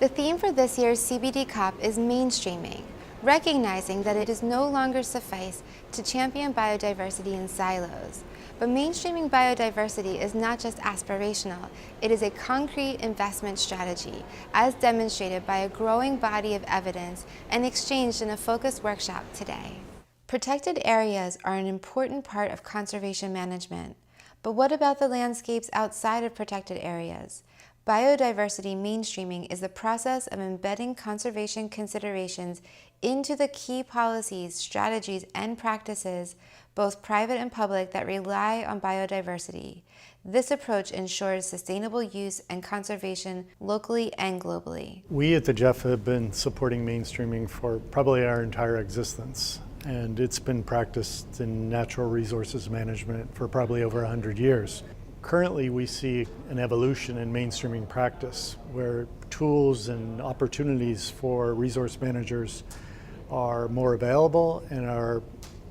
The theme for this year's CBD COP is mainstreaming, recognizing that it does no longer suffice to champion biodiversity in silos. But mainstreaming biodiversity is not just aspirational, it is a concrete investment strategy, as demonstrated by a growing body of evidence and exchanged in a focused workshop today. Protected areas are an important part of conservation management. But what about the landscapes outside of protected areas? Biodiversity mainstreaming is the process of embedding conservation considerations into the key policies, strategies, and practices, both private and public, that rely on biodiversity. This approach ensures sustainable use and conservation locally and globally. We at the GEF have been supporting mainstreaming for probably our entire existence, and it's been practiced in natural resources management for probably over 100 years. Currently, we see an evolution in mainstreaming practice where tools and opportunities for resource managers are more available and our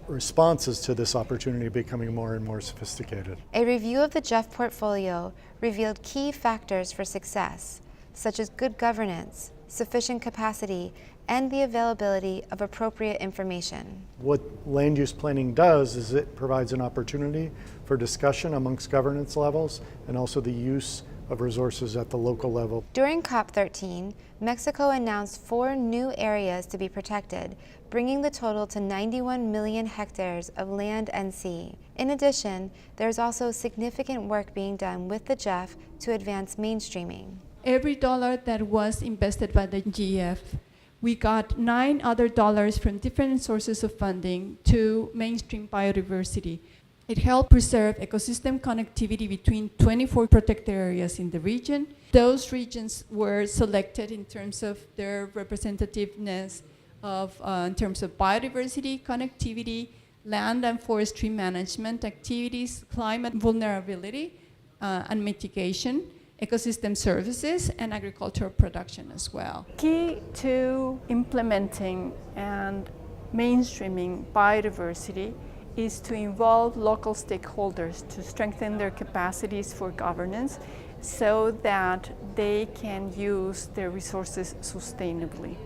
responses to this opportunity are becoming more and more sophisticated. A review of the GEF portfolio revealed key factors for success, such as good governance, sufficient capacity, and the availability of appropriate information. What land use planning does is it provides an opportunity for discussion amongst governance levels and also the use of resources at the local level. During COP13, Mexico announced 4 new areas to be protected, bringing the total to 91 million hectares of land and sea. In addition, there's also significant work being done with the GEF to advance mainstreaming. Every dollar that was invested by the GEF, we got 9 other dollars from different sources of funding to mainstream biodiversity. It helped preserve ecosystem connectivity between 24 protected areas in the region. Those regions were selected in terms of their representativeness in terms of biodiversity, connectivity, land and forestry management activities, climate vulnerability and mitigation, ecosystem services, and agricultural production as well. Key to implementing and mainstreaming biodiversity is to involve local stakeholders to strengthen their capacities for governance so that they can use their resources sustainably.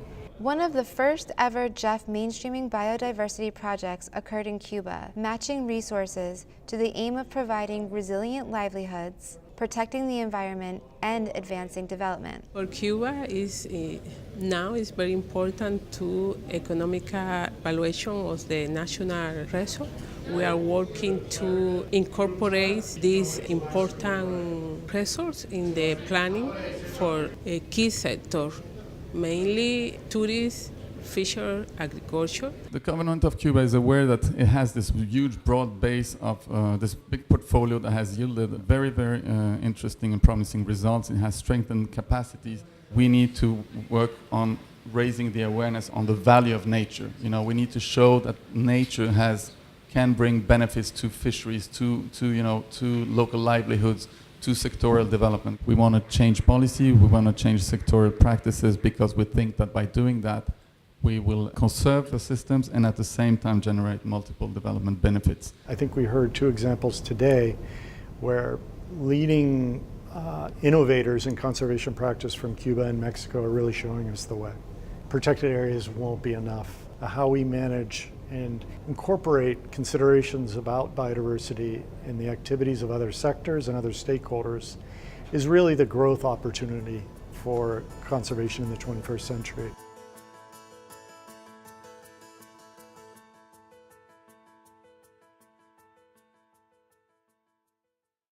One of the first ever GEF mainstreaming biodiversity projects occurred in Cuba, matching resources to the aim of providing resilient livelihoods, protecting the environment, and advancing development. For Cuba, now is very important to economic evaluation of the national resource. We are working to incorporate this important resource in the planning for a key sector, mainly tourism, fisher, agriculture. The government of Cuba is aware that it has this huge broad base of this big portfolio that has yielded very, very interesting and promising results. It has strengthened capacities. We need to work on raising the awareness on the value of nature. You know, we need to show that nature can bring benefits to fisheries, to local livelihoods, to sectoral development. We want to change policy, we want to change sectoral practices, because we think that by doing that, we will conserve the systems and at the same time generate multiple development benefits. I think we heard 2 examples today where leading innovators in conservation practice from Cuba and Mexico are really showing us the way. Protected areas won't be enough. How we manage and incorporate considerations about biodiversity in the activities of other sectors and other stakeholders is really the growth opportunity for conservation in the 21st century.